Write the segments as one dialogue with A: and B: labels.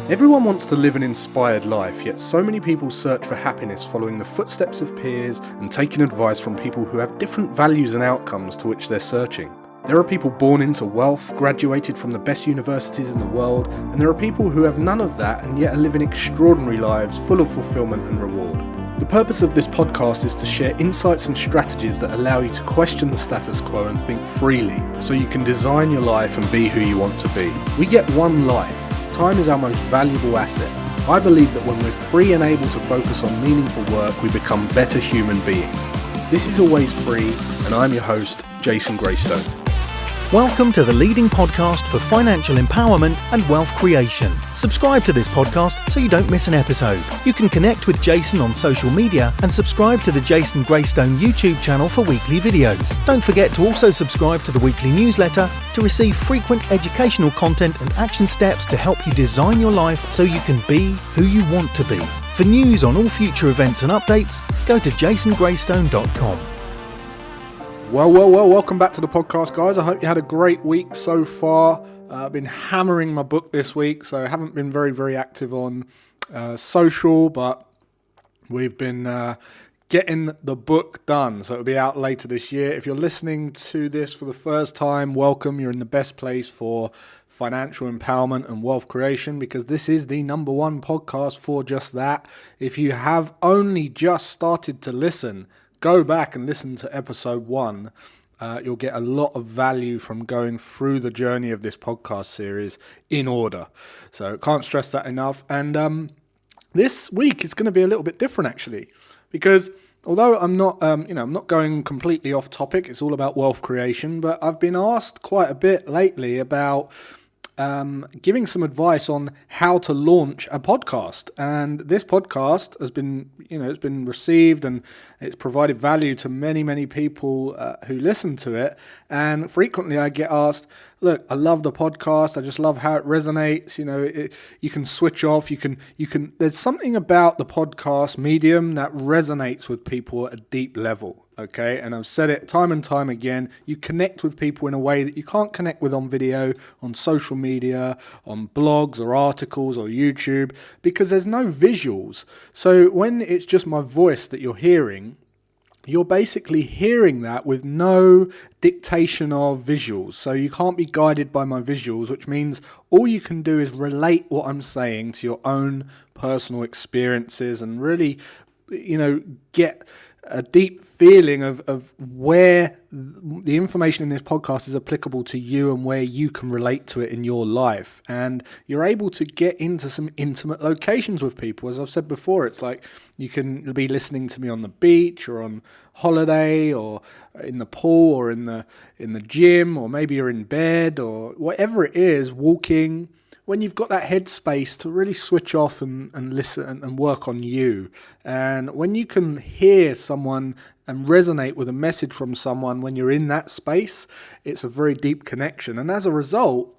A: Everyone wants to live an inspired life, yet so many people search for happiness following the footsteps of peers and taking advice from people who have different values and outcomes to which they're searching. There are people born into wealth, graduated from the best universities in the world, and there are people who have none of that and yet are living extraordinary lives full of fulfillment and reward. The purpose of this podcast is to share insights and strategies that allow you to question the status quo and think freely, so you can design your life and be who you want to be. We get one life. Time is our most valuable asset. I believe that when we're free and able to focus on meaningful work, we become better human beings. This is Always Free, and I'm your host, Jason Graystone.
B: Welcome to the leading podcast for financial empowerment and wealth creation. Subscribe to this podcast so you don't miss an episode. You can connect with Jason on social media and subscribe to the Jason Graystone YouTube channel for weekly videos. Don't forget to also subscribe to the weekly newsletter to receive frequent educational content and action steps to help you design your life so you can be who you want to be. For news on all future events and updates, go to jasongraystone.com.
A: Well, welcome back to the podcast, guys. I hope you had a great week so far. I've been hammering my book this week, so I haven't been very active on social, but we've been getting the book done, so it'll be out later this year. If you're listening to this for the first time, welcome. You're in the best place for financial empowerment and wealth creation, because this is the #1 podcast for just that. If you have only just started to listen, go back and listen to episode 1. You'll get a lot of value from going through the journey of this podcast series in order. So can't stress that enough. And this week it's going to be a little bit different, actually, because although I'm not, I'm not going completely off topic. It's all about wealth creation, but I've been asked quite a bit lately about giving some advice on how to launch a podcast. And this podcast has been, it's been received and it's provided value to many people who listen to it. And frequently I get asked, look, I love the podcast. I just love how it resonates. You can switch off. You can, there's something about the podcast medium that resonates with people at a deep level. Okay, and I've said it time and time again, you connect with people in a way that you can't connect with on video, on social media, on blogs or articles or YouTube, because there's no visuals. So when it's just my voice that you're hearing, you're basically hearing that with no dictation of visuals. So you can't be guided by my visuals, which means all you can do is relate what I'm saying to your own personal experiences and really, get a deep feeling of where the information in this podcast is applicable to you and where you can relate to it in your life. And you're able to get into some intimate locations with people. As I've said before, it's like you can be listening to me on the beach or on holiday or in the pool or in the gym, or maybe you're in bed or whatever it is, walking, when you've got that headspace to really switch off and listen and work on you. And when you can hear someone and resonate with a message from someone when you're in that space, it's a very deep connection. And as a result,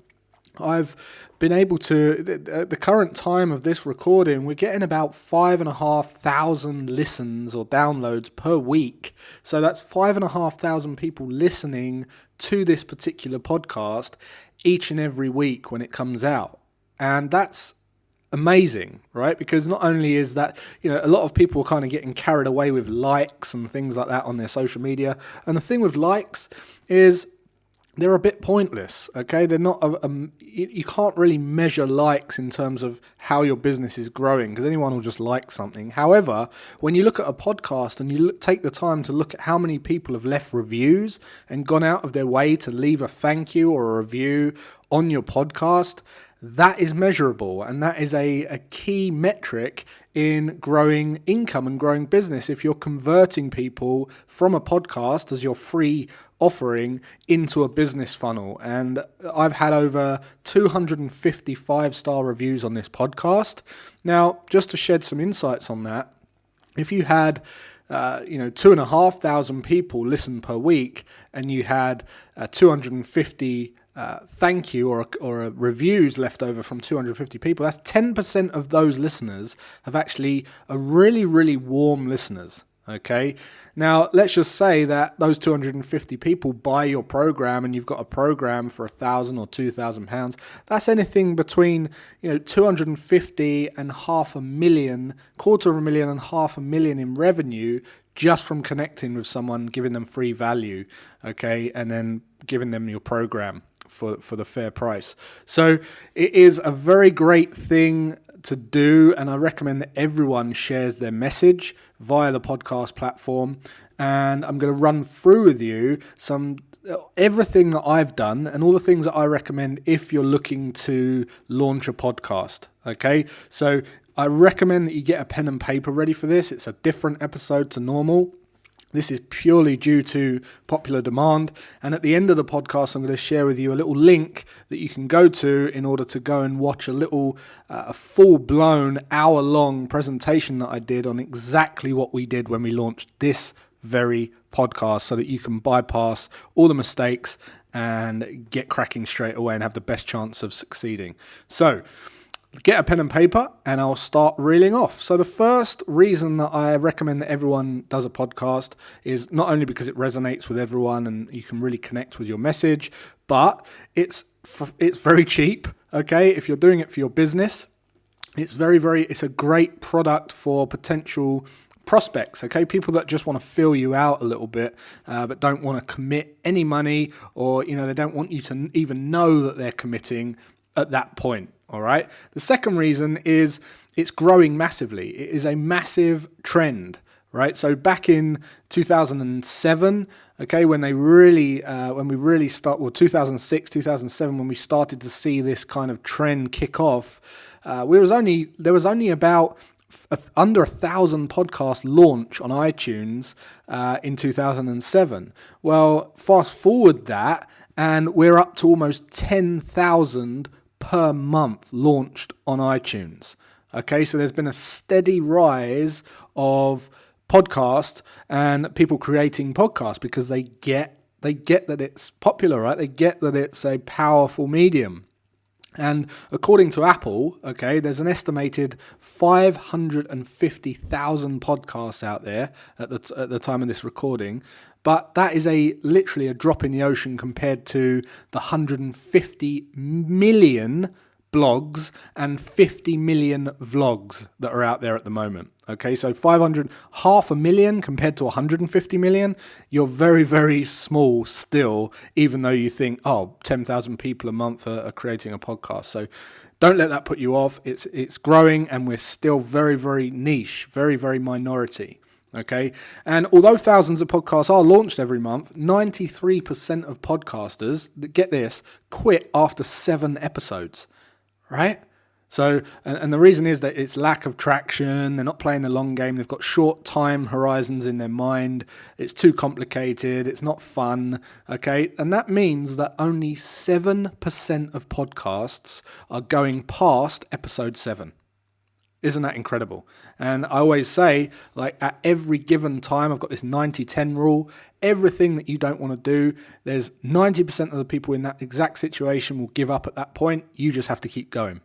A: I've been able to, at the current time of this recording, we're getting about 5,500 listens or downloads per week. So that's 5,500 people listening to this particular podcast each and every week when it comes out. And that's amazing, right? Because not only is that, a lot of people are kind of getting carried away with likes and things like that on their social media. And the thing with likes is they're a bit pointless, okay? They're not, you can't really measure likes in terms of how your business is growing, because anyone will just like something. However, when you look at a podcast and you take the time to look at how many people have left reviews and gone out of their way to leave a thank you or a review on your podcast, that is measurable, and that is a key metric in growing income and growing business. If you're converting people from a podcast as your free offering into a business funnel. And I've had over 250 5-star reviews on this podcast. Now, just to shed some insights on that, if you had 2,500 people listen per week and you had 250 thank you or reviews left over from 250 people, that's 10% of those listeners have actually are really warm listeners. Okay. Now, let's just say that those 250 people buy your program and you've got a program for £1,000 or £2,000. That's anything between, 250 and £500,000, £250,000 and £500,000 in revenue just from connecting with someone, giving them free value. Okay. And then giving them your program for the fair price. So it is a very great thing to do, and I recommend that everyone shares their message via the podcast platform. And I'm going to run through with you everything that I've done and all the things that I recommend if you're looking to launch a podcast. Okay, so I recommend that you get a pen and paper ready for this. It's a different episode to normal. This is purely due to popular demand. And at the end of the podcast, I'm going to share with you a little link that you can go to in order to go and watch a full-blown hour-long presentation that I did on exactly what we did when we launched this very podcast, so that you can bypass all the mistakes and get cracking straight away and have the best chance of succeeding. So get a pen and paper and I'll start reeling off. So the first reason that I recommend that everyone does a podcast is not only because it resonates with everyone and you can really connect with your message, but it's very cheap. Okay. If you're doing it for your business, it's a great product for potential prospects. Okay. People that just want to fill you out a little bit, but don't want to commit any money, or, they don't want you to even know that they're committing at that point. All right. The second reason is it's growing massively. It is a massive trend, right? So back in 2007, okay, when we really start, 2006, 2007, when we started to see this kind of trend kick off, there was only about under 1,000 podcasts launch on iTunes in 2007. Well, fast forward that, and we're up to almost 10,000 per month launched on iTunes. Okay, so there's been a steady rise of podcasts and people creating podcasts because they get that it's popular, right? They get that it's a powerful medium. And according to Apple, okay, there's an estimated 550,000 podcasts out there at the time of this recording. But that is literally a drop in the ocean compared to the 150 million blogs and 50 million vlogs that are out there at the moment. Okay, so 500,000 compared to 150 million, you're very, very small still, even though you think, 10,000 people a month are creating a podcast. So don't let that put you off. It's growing, and we're still very, very niche, very, very minority. Okay, and although thousands of podcasts are launched every month, 93% of podcasters, get this, quit after 7 episodes, right? So, and the reason is that it's lack of traction. They're not playing the long game. They've got short time horizons in their mind. It's too complicated. It's not fun. Okay, and that means that only 7% of podcasts are going past episode 7. Isn't that incredible? And I always say, like, at every given time, I've got this 90-10 rule. Everything that you don't want to do, there's 90% of the people in that exact situation will give up at that point. You just have to keep going.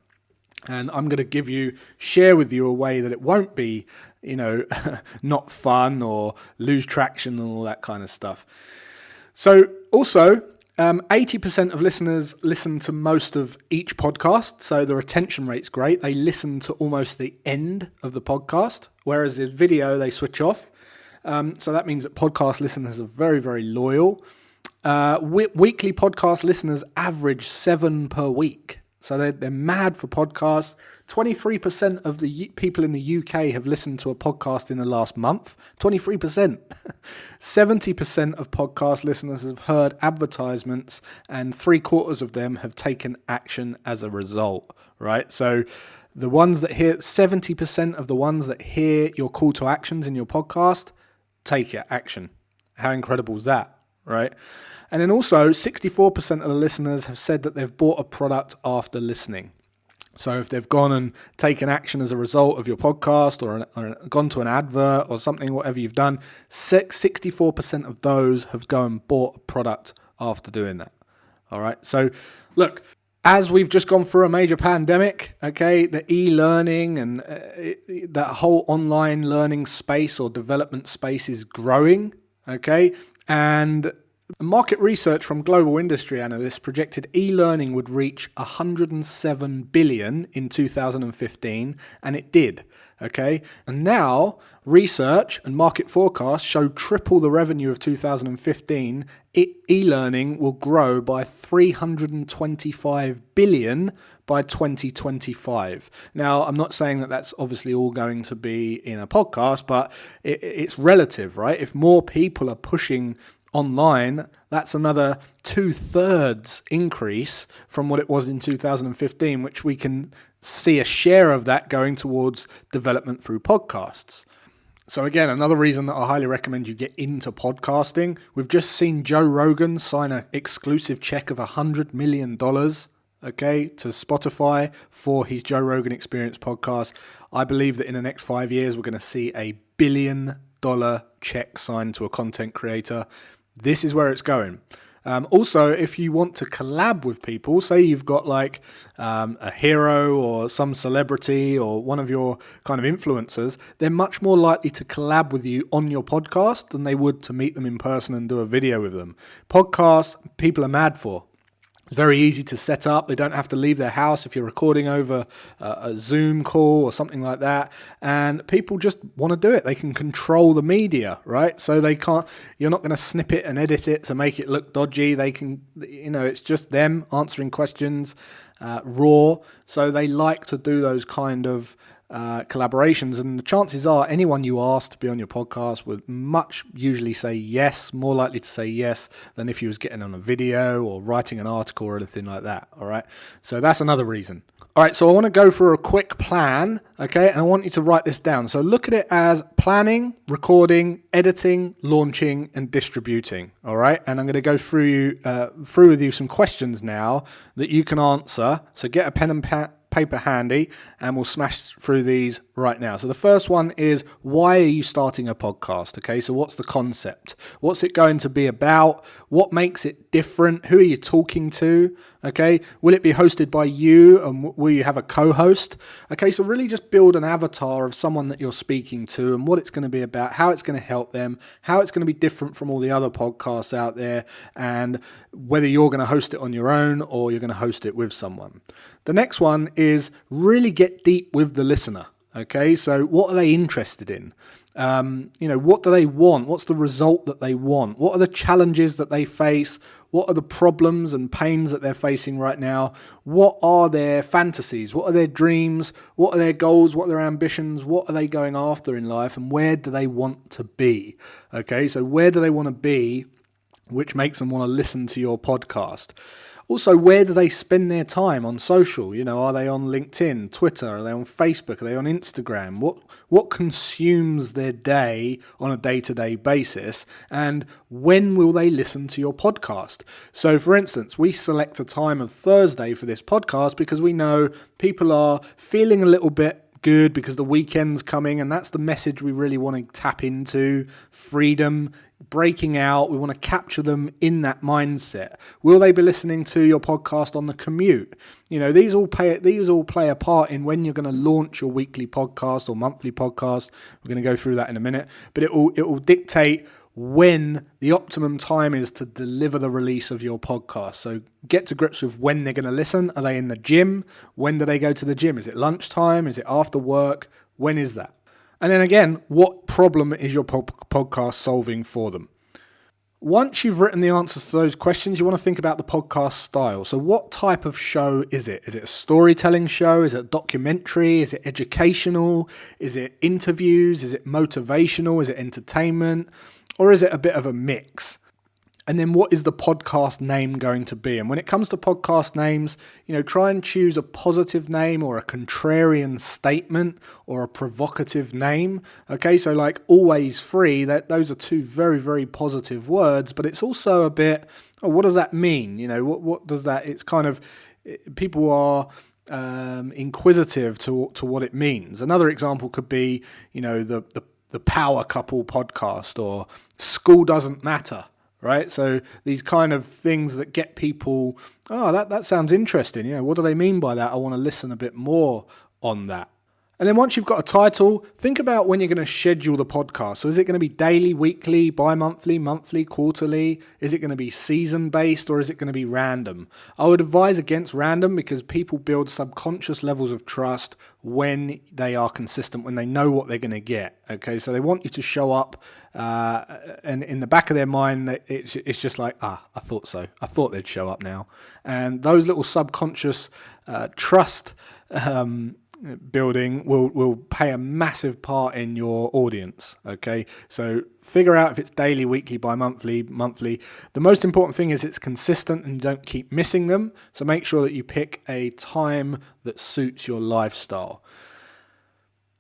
A: And I'm going to share with you a way that it won't be, not fun or lose traction and all that kind of stuff. So also, 80% of listeners listen to most of each podcast, so the retention rate's great. They listen to almost the end of the podcast, whereas in video, they switch off. So that means that podcast listeners are very, very loyal. Weekly podcast listeners average 7 per week. So they're mad for podcasts. 23% of the people in the UK have listened to a podcast in the last month. 23%. 70% of podcast listeners have heard advertisements, and 3/4 of them have taken action as a result, right? So the ones that hear, 70% of the ones that hear your call to actions in your podcast, take it, action. How incredible is that, right? And then also 64% of the listeners have said that they've bought a product after listening. So if they've gone and taken action as a result of your podcast, or gone to an advert or something, whatever you've done, 64% of those have gone and bought a product after doing that. All right. So look, As we've just gone through a major pandemic, okay, the e-learning and that whole online learning space or development space is growing, okay, and market research from global industry analysts projected e-learning would reach 107 billion in 2015, and it did, okay? And now research and market forecasts show triple the revenue of 2015. E-learning will grow by 325 billion by 2025. Now, I'm not saying that that's obviously all going to be in a podcast, but it's relative, right? If more people are pushing online, that's another 2/3 increase from what it was in 2015, which we can see a share of that going towards development through podcasts. So again, another reason that I highly recommend you get into podcasting. We've just seen Joe Rogan sign an exclusive check of $100 million, okay, to Spotify for his Joe Rogan Experience podcast. I believe that in the next 5 years, we're going to see a $1 billion check signed to a content creator. This is where it's going. Also, if you want to collab with people, say you've got like a hero or some celebrity or one of your kind of influencers, they're much more likely to collab with you on your podcast than they would to meet them in person and do a video with them. Podcasts, people are mad for. It's very easy to set up. They don't have to leave their house if you're recording over a Zoom call or something like that. And people just want to do it. They can control the media, right? So you're not going to snip it and edit it to make it look dodgy. They can, it's just them answering questions raw. So they like to do those kind of collaborations, and the chances are anyone you ask to be on your podcast would usually say yes, more likely to say yes than if you was getting on a video or writing an article or anything like that. All right, so that's another reason. All right, so I want to go for a quick plan, okay, and I want you to write this down. So look at it as planning, recording, editing, launching, and distributing. All right, and I'm going to go through with you some questions now that you can answer. So get a pen and paper handy, and we'll smash through these right now. So the first one is, why are you starting a podcast? Okay, so what's the concept? What's it going to be about? What makes it different? Who are you talking to? Okay, will it be hosted by you, and will you have a co-host? Okay, so really just build an avatar of someone that you're speaking to and what it's going to be about, how it's going to help them, how it's going to be different from all the other podcasts out there, and whether you're going to host it on your own or you're going to host it with someone. The next one is really get deep with the listener. Okay, so what are they interested in? What do they want? What's the result that they want? What are the challenges that they face? What are the problems and pains that they're facing right now? What are their fantasies? What are their dreams? What are their goals? What are their ambitions? What are they going after in life? And where do they want to be? Okay, so where do they want to be, which makes them want to listen to your podcast? Also, where do they spend their time on social? Are they on LinkedIn, Twitter? Are they on Facebook? Are they on Instagram? What consumes their day on a day-to-day basis? And when will they listen to your podcast? So, for instance, we select a time of Thursday for this podcast because we know people are feeling a little bit good because the weekend's coming, and that's the message we really want to tap into. Freedom, breaking out. We want to capture them in that mindset. Will they be listening to your podcast on the commute? These all play a part in when you're going to launch your weekly podcast or monthly podcast. We're going to go through that in a minute, but it will dictate when the optimum time is to deliver the release of your podcast. So get to grips with when they're going to listen. Are they in the gym? When do they go to the gym? Is it lunchtime? Is it after work? When is that? And then again, what problem is your podcast solving for them? Once you've written the answers to those questions, you want to think about the podcast style. So what type of show is it? Is it a storytelling show? Is it a documentary? Is it educational? Is it interviews? Is it motivational? Is it entertainment? Or is it a bit of a mix? And then what is the podcast name going to be? And when it comes to podcast names, try and choose a positive name or a contrarian statement or a provocative name. Okay, so like always free, those are two very, very positive words, but it's also a bit, what does that mean? What does that, it's kind of, people are inquisitive to what it means. Another example could be, the Power Couple podcast or School Doesn't Matter. right? So these kind of things that get people, oh, that sounds interesting. What do they mean by that? I want to listen a bit more on that. And then once you've got a title, think about when you're going to schedule the podcast. So is it going to be daily, weekly, bi-monthly, monthly, quarterly? Is it going to be season-based or is it going to be random? I would advise against random because people build subconscious levels of trust when they are consistent, when they know what they're going to get. Okay, so they want you to show up and in the back of their mind, it's just like, I thought so. I thought they'd show up now. And those little subconscious trust building will play a massive part in your audience. Okay, so figure out if it's daily, weekly, bi-monthly, monthly. The most important thing is it's consistent and you don't keep missing them. So make sure that you pick a time that suits your lifestyle.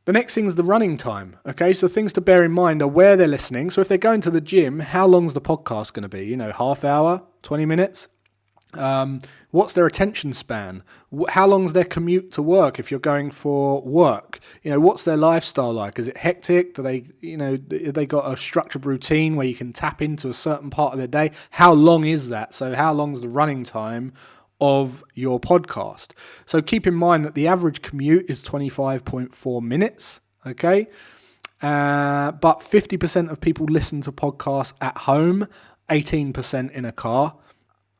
A: The next thing is the running time. Okay, so things to bear in mind are where they're listening. So if they're going to the gym, how long's the podcast going to be? Half hour, 20 minutes? What's their attention span? How long's their commute to work if you're going for work? What's their lifestyle like? Is it hectic? Do they, have they got a structured routine where you can tap into a certain part of their day? How long is that? So how long is the running time of your podcast? So keep in mind that the average commute is 25.4 minutes. Okay. But 50% of people listen to podcasts at home, 18% in a car.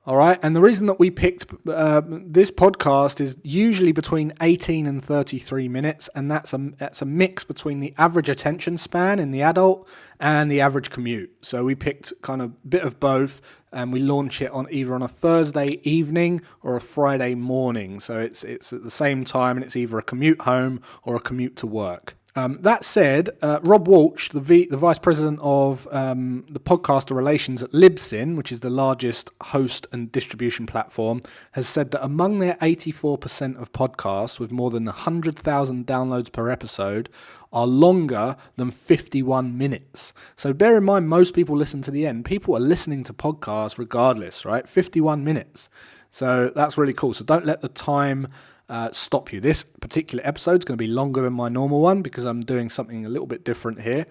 A: All right. And the reason that we picked this podcast is usually between 18 and 33 minutes. And that's a mix between the average attention span in the adult and the average commute. So we picked kind of a bit of both and we launch it on either on a Thursday evening or a Friday morning. So it's at the same time and it's either a commute home or a commute to work. That said, Rob Walsh, the Vice President of the podcaster relations at Libsyn, which is the largest host and distribution platform, has said that among their 84% of podcasts with more than 100,000 downloads per episode are longer than 51 minutes. So bear in mind, most people listen to the end. People are listening to podcasts regardless, right? 51 minutes. So that's really cool. So don't let the time stop you. This particular episode is going to be longer than my normal one because I'm doing something a little bit different here.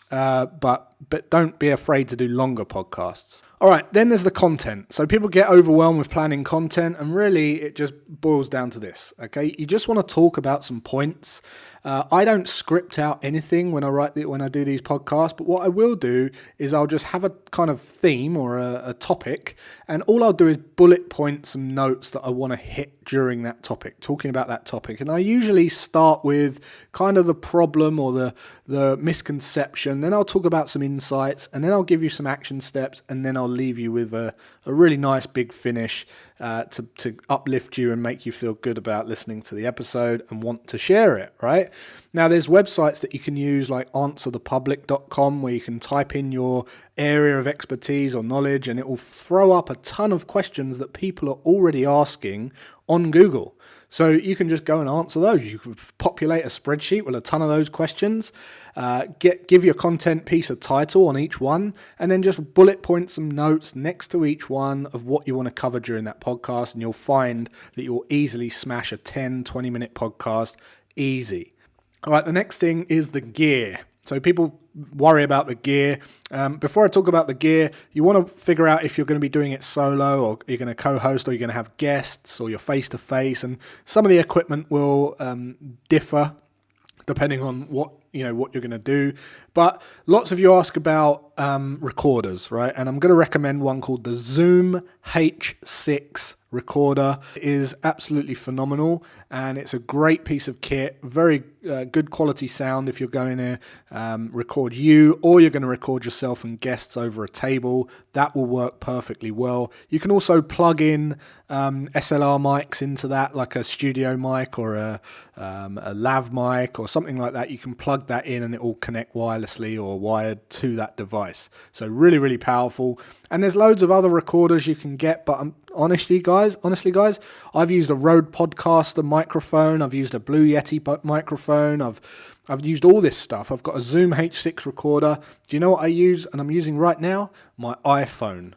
A: But don't be afraid to do longer podcasts. All right, then there's the content. So people get overwhelmed with planning content, and really it just boils down to this, okay? You just want to talk about some points. I don't script out anything when I do these podcasts, but what I will do is I'll just have a kind of theme or a topic, and all I'll do is bullet point some notes that I want to hit during that topic, talking about that topic. And I usually start with kind of the problem or the misconception, then I'll talk about some insights, and then I'll give you some action steps, and then I'll leave you with a really nice big finish to uplift you and make you feel good about listening to the episode and want to share it, right? Now, there's websites that you can use like answerthepublic.com where you can type in your area of expertise or knowledge and it will throw up a ton of questions that people are already asking on Google. So you can just go and answer those. You can populate a spreadsheet with a ton of those questions, give your content piece a title on each one, and then just bullet point some notes next to each one of what you want to cover during that podcast, and you'll find that you'll easily smash a 10, 20-minute podcast easy. All right, the next thing is the gear. So people worry about the gear. Before I talk about the gear, you want to figure out if you're going to be doing it solo or you're going to co-host or you're going to have guests or you're face-to-face. And some of the equipment will differ depending on what you're going to do. But lots of you ask about recorders, right? And I'm going to recommend one called the Zoom H6 recorder. It is absolutely phenomenal and it's a great piece of kit, very good quality sound if you're going to record you or you're going to record yourself and guests over a table. That will work perfectly well. You can also plug in SLR mics into that, like a studio mic or a lav mic or something like that. You can plug that in and it will connect wirelessly or wired to that device. So really, really powerful. And there's loads of other recorders you can get, but honestly, guys, I've used a Rode Podcaster microphone. I've used a Blue Yeti microphone. I've used all this stuff. I've got a Zoom H6 recorder. Do you know what I use? And I'm using right now my iPhone.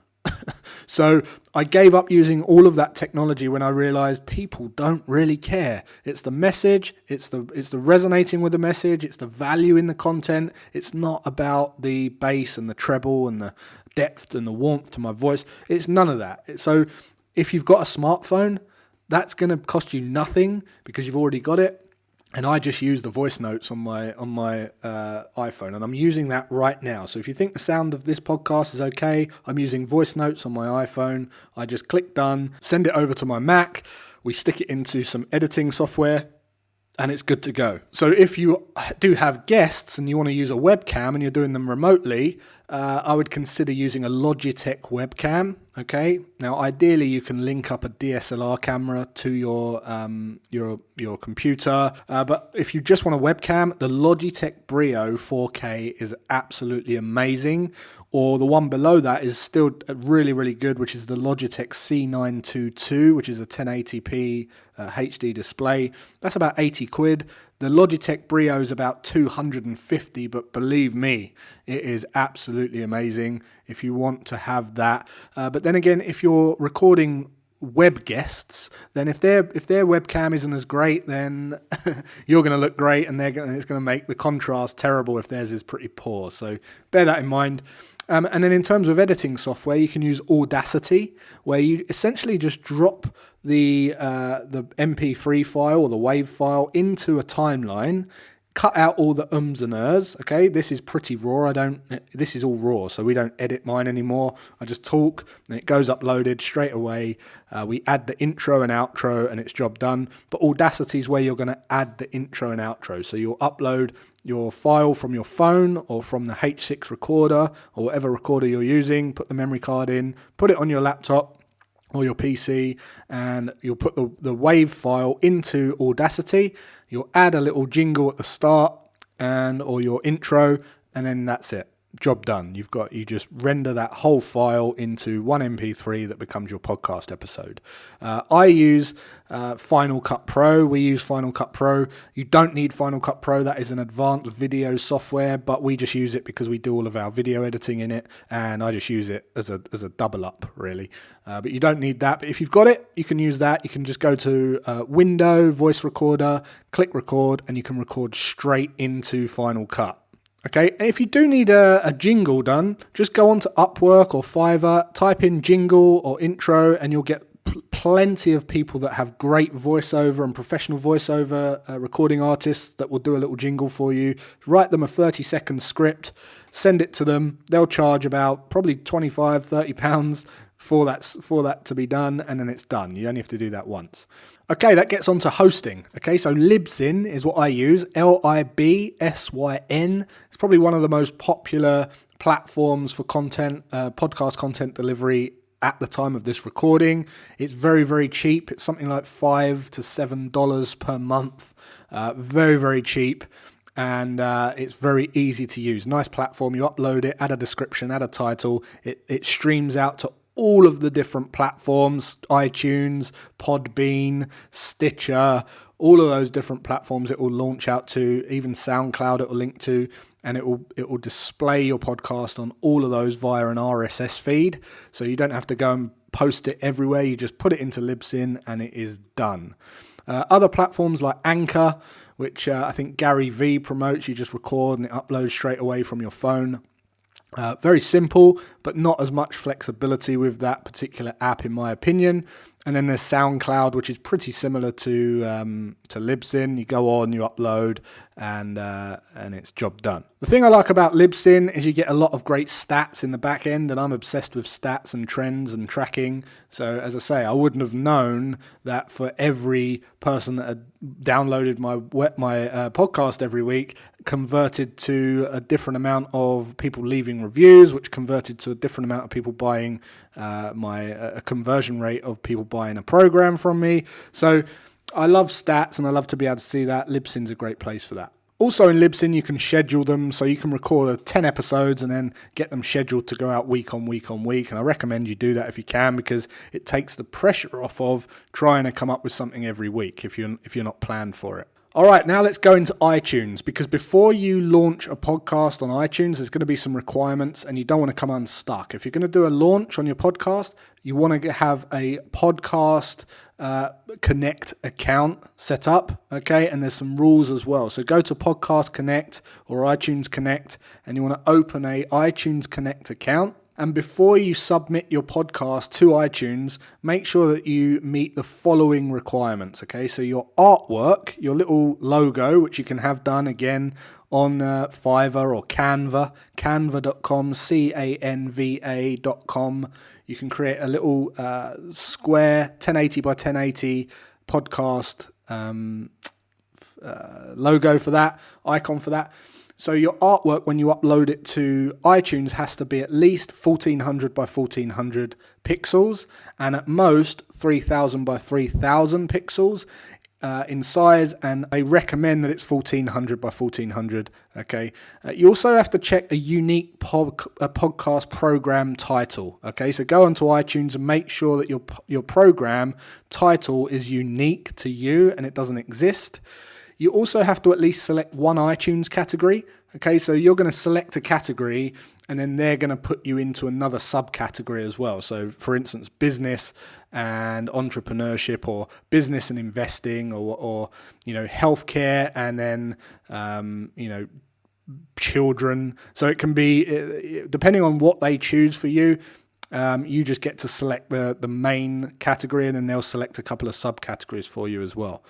A: So I gave up using all of that technology when I realized people don't really care. It's the message, it's the resonating with the message, it's the value in the content. It's not about the bass and the treble and the depth and the warmth to my voice. It's none of that. So if you've got a smartphone, that's going to cost you nothing because you've already got it. And I just use the voice notes on my iPhone, and I'm using that right now. So if you think the sound of this podcast is okay, I'm using voice notes on my iPhone. I just click done, send it over to my Mac. We stick it into some editing software, and it's good to go. So if you do have guests and you want to use a webcam and you're doing them remotely, I would consider using a Logitech webcam. Okay. Now, ideally, you can link up a DSLR camera to your computer. But if you just want a webcam, the Logitech Brio 4K is absolutely amazing. Or the one below that is still really, really good, which is the Logitech C922, which is a 1080p HD display. That's about 80 quid. The Logitech Brio is about 250, but believe me, it is absolutely amazing if you want to have that. But then again, if you're recording web guests, then if their webcam isn't as great, then you're going to look great, and it's going to make the contrast terrible if theirs is pretty poor. So bear that in mind. And then in terms of editing software, you can use Audacity, where you essentially just drop the MP3 file or the WAV file into a timeline, cut out all the ums and ers. Okay, this is pretty raw. This is all raw, so we don't edit mine anymore. I just talk, and it goes uploaded straight away. We add the intro and outro, and it's job done. But Audacity is where you're going to add the intro and outro. So you'll upload your file from your phone or from the H6 recorder or whatever recorder you're using, put the memory card in, put it on your laptop or your PC, and you'll put the WAV file into Audacity. You'll add a little jingle at the start or your intro, and then that's it. Job done. You just render that whole file into one MP3 that becomes your podcast episode. I use Final Cut Pro. We use Final Cut Pro. You don't need Final Cut Pro. That is an advanced video software, but we just use it because we do all of our video editing in it, and I just use it as a double up, really. But you don't need that. But if you've got it, you can use that. You can just go to Window, Voice Recorder, click Record, and you can record straight into Final Cut. Okay, and if you do need a jingle done, just go on to Upwork or Fiverr, type in jingle or intro, and you'll get plenty of people that have great voiceover and professional voiceover recording artists that will do a little jingle for you. Write them a 30-second script, send it to them. They'll charge about probably £25, £30 for that to be done, and then it's done. You only have to do that once. Okay, that gets on to hosting. Okay, so Libsyn is what I use, Libsyn. It's probably one of the most popular platforms for content, podcast content delivery at the time of this recording. It's very, very cheap. It's something like $5 to $7 per month. Very, very cheap. And it's very easy to use. Nice platform. You upload it, add a description, add a title. It streams out to all of the different platforms, iTunes, Podbean, Stitcher, all of those different platforms it will launch out to, even SoundCloud it will link to, and it will display your podcast on all of those via an RSS feed. So you don't have to go and post it everywhere. You just put it into Libsyn and it is done. Other platforms like Anchor, which I think Gary V promotes, you just record and it uploads straight away from your phone. Very simple, but not as much flexibility with that particular app, in my opinion. And then there's SoundCloud, which is pretty similar to Libsyn. You go on, you upload, and it's job done. The thing I like about Libsyn is you get a lot of great stats in the back end, and I'm obsessed with stats and trends and tracking. So as I say, I wouldn't have known that for every person that had downloaded my podcast every week, converted to a different amount of people leaving reviews, which converted to a different amount of people buying a conversion rate of people buying a program from me. So I love stats and I love to be able to see that. Libsyn's a great place for that. Also in Libsyn, you can schedule them, so you can record 10 episodes and then get them scheduled to go out week on week on week. And I recommend you do that if you can, because it takes the pressure off of trying to come up with something every week if you're not planned for it. All right, now let's go into iTunes, because before you launch a podcast on iTunes, there's going to be some requirements and you don't want to come unstuck. If you're going to do a launch on your podcast, you want to have a podcast Connect account set up, okay? And there's some rules as well. So go to Podcast Connect or iTunes Connect and you want to open a iTunes Connect account. And before you submit your podcast to iTunes, make sure that you meet the following requirements, okay? So your artwork, your little logo, which you can have done again on Fiverr or Canva, canva.com, canva.com. You can create a little square 1080 by 1080 podcast logo for that, icon for that. So your artwork, when you upload it to iTunes, has to be at least 1400 by 1400 pixels and at most 3000 by 3000 pixels in size, and they recommend that it's 1400 by 1400. Okay. You also have to check a unique podcast program title. Okay, so go onto iTunes and make sure that your program title is unique to you and it doesn't exist. You also have to at least select one iTunes category. Okay, so you're going to select a category and then they're going to put you into another subcategory as well. So for instance, business and entrepreneurship, or business and investing, or healthcare, and then children. So it can be, depending on what they choose for you, you just get to select the main category and then they'll select a couple of subcategories for you as well.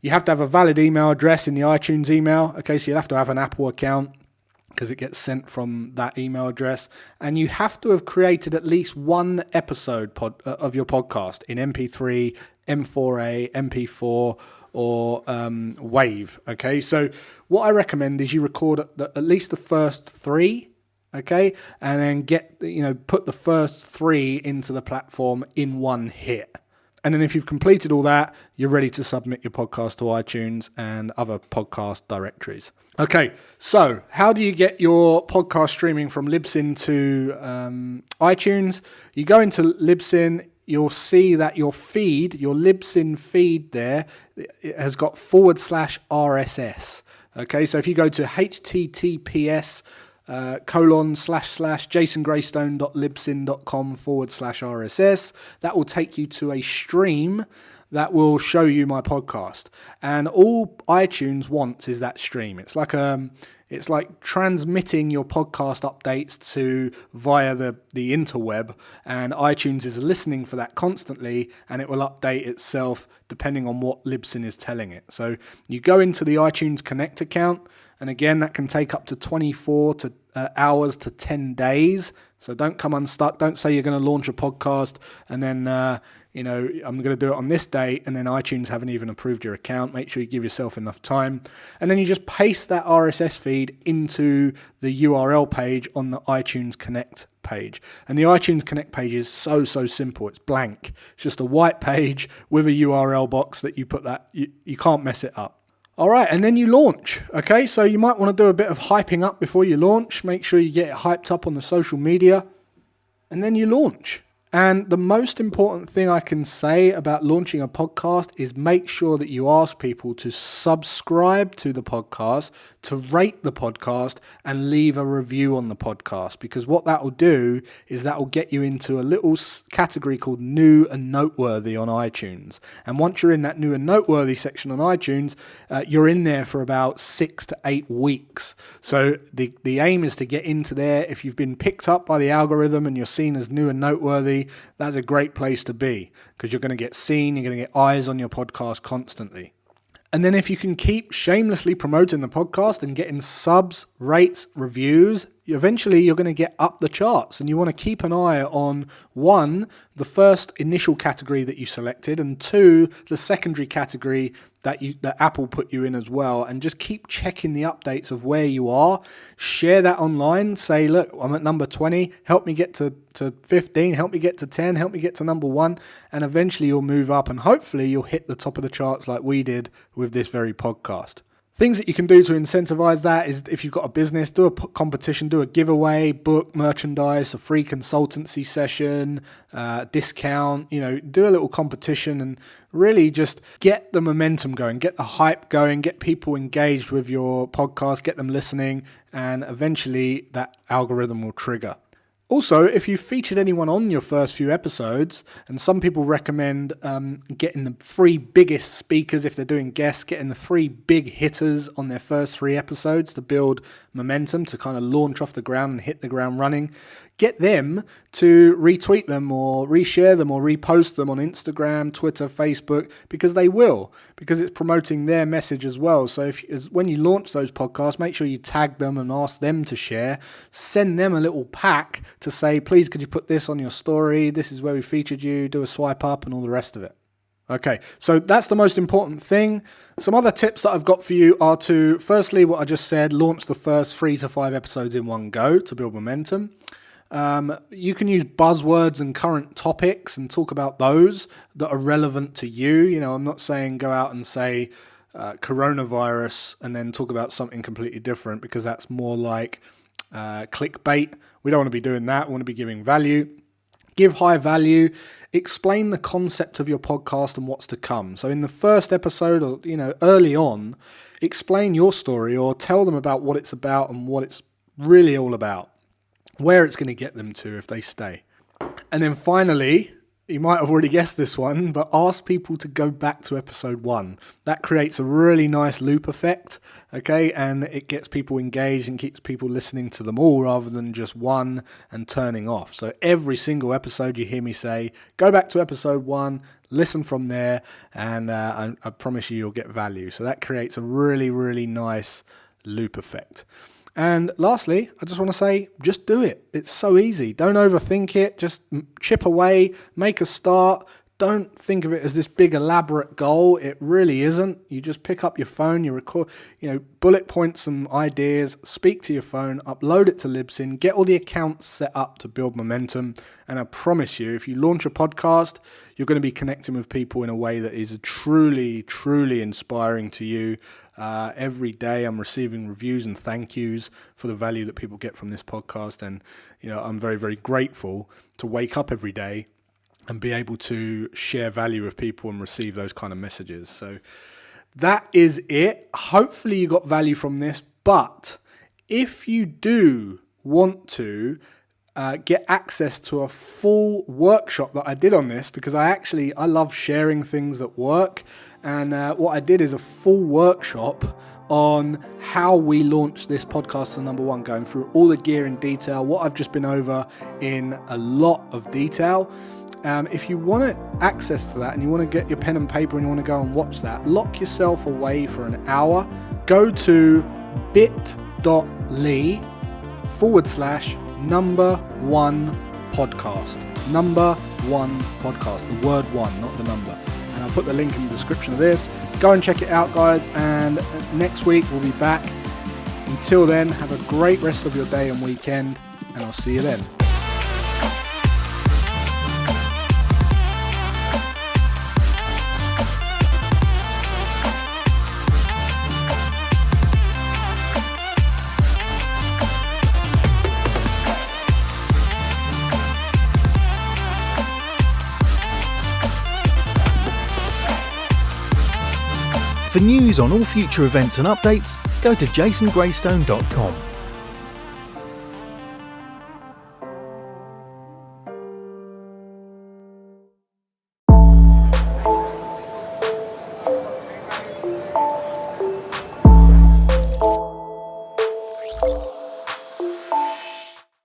A: You have to have a valid email address in the iTunes email. Okay, so you'll have to have an Apple account because it gets sent from that email address. And you have to have created at least one episode of your podcast in MP3, M4A, MP4, or Wave. Okay, so what I recommend is you record at least the first 3. Okay, and then put the first 3 into the platform in one hit. And then if you've completed all that, you're ready to submit your podcast to iTunes and other podcast directories. Okay, so how do you get your podcast streaming from Libsyn to iTunes? You go into Libsyn, you'll see that your Libsyn feed there, it has got /RSS. Okay, so if you go to https /jasongraystone.libsyn.com /RSS. That will take you to a stream that will show you my podcast. And all iTunes wants is that stream. It's like transmitting your podcast updates via the interweb, and iTunes is listening for that constantly, and it will update itself depending on what Libsyn is telling it. So you go into the iTunes Connect account, and again, that can take up to 24 hours to 10 days. So don't come unstuck. Don't say you're going to launch a podcast and then, I'm going to do it on this date, and then iTunes haven't even approved your account. Make sure you give yourself enough time. And then you just paste that RSS feed into the URL page on the iTunes Connect page. And the iTunes Connect page is so simple. It's blank. It's just a white page with a URL box that you put that. You can't mess it up. All right, and then you launch, okay? So you might want to do a bit of hyping up before you launch. Make sure you get it hyped up on the social media, and then you launch. And the most important thing I can say about launching a podcast is make sure that you ask people to subscribe to the podcast, to rate the podcast, and leave a review on the podcast. Because what that will do is that will get you into a little category called New and Noteworthy on iTunes. And once you're in that New and Noteworthy section on iTunes, you're in there for about 6 to 8 weeks. So the aim is to get into there. If you've been picked up by the algorithm and you're seen as new and noteworthy, that's a great place to be, because you're going to get seen, you're going to get eyes on your podcast constantly. And then if you can keep shamelessly promoting the podcast and getting subs, rates, reviews, eventually you're going to get up the charts, and you want to keep an eye on 1, the first initial category that you selected, and 2, the secondary category that Apple put you in as well, and just keep checking the updates of where you are. Share that online. Say, look, I'm at number 20. Help me get to 15. Help me get to 10. Help me get to number 1. And eventually you'll move up, and hopefully you'll hit the top of the charts like we did with this very podcast. Things that you can do to incentivize that is, if you've got a business, do a competition, do a giveaway, book merchandise, a free consultancy session, discount, do a little competition and really just get the momentum going, get the hype going, get people engaged with your podcast, get them listening, and eventually that algorithm will trigger. Also, if you've featured anyone on your first few episodes, and some people recommend getting the 3 biggest speakers if they're doing guests, getting the 3 big hitters on their first 3 episodes to build momentum, to kind of launch off the ground and hit the ground running. Get them to retweet them or reshare them or repost them on Instagram, Twitter, Facebook, because they will, because it's promoting their message as well. So when you launch those podcasts, make sure you tag them and ask them to share. Send them a little pack to say, please, could you put this on your story? This is where we featured you. Do a swipe up and all the rest of it. Okay, so that's the most important thing. Some other tips that I've got for you are to, firstly, what I just said, launch the first 3 to 5 episodes in one go to build momentum. You can use buzzwords and current topics and talk about those that are relevant to you. I'm not saying go out and say coronavirus and then talk about something completely different, because that's more like clickbait. We don't want to be doing that. We want to be giving value. Give high value. Explain the concept of your podcast and what's to come. So in the first episode, or early on, explain your story or tell them about what it's about and what it's really all about, where it's going to get them to if they stay. And then finally, you might have already guessed this one, but ask people to go back to episode 1. That creates a really nice loop effect, okay? And it gets people engaged and keeps people listening to them all rather than just one and turning off. So every single episode you hear me say, go back to episode 1, listen from there, and I promise you'll get value. So that creates a really, really nice loop effect. And lastly, I just want to say, just do it. It's so easy. Don't overthink it. Just chip away, make a start. Don't think of it as this big elaborate goal. It really isn't. You just pick up your phone, you record, bullet point some ideas, speak to your phone, upload it to Libsyn, get all the accounts set up to build momentum. And I promise you, if you launch a podcast, you're going to be connecting with people in a way that is truly, truly inspiring to you. Every day I'm receiving reviews and thank yous for the value that people get from this podcast. And, I'm very, very grateful to wake up every day and be able to share value with people and receive those kind of messages. So that is it. Hopefully you got value from this, but if you do want to get access to a full workshop that I did on this, because I love sharing things that work, and what I did is a full workshop on how we launched this podcast to #1, going through all the gear in detail, what I've just been over in a lot of detail. If you want access to that and you want to get your pen and paper and you want to go and watch that, lock yourself away for an hour, go to bit.ly/#1 podcast. #1 podcast, the word 1, not the number. And I'll put the link in the description of this. Go and check it out, guys. And next week we'll be back. Until then, have a great rest of your day and weekend, and I'll see you then.
B: For news on all future events and updates, go to jasongraystone.com.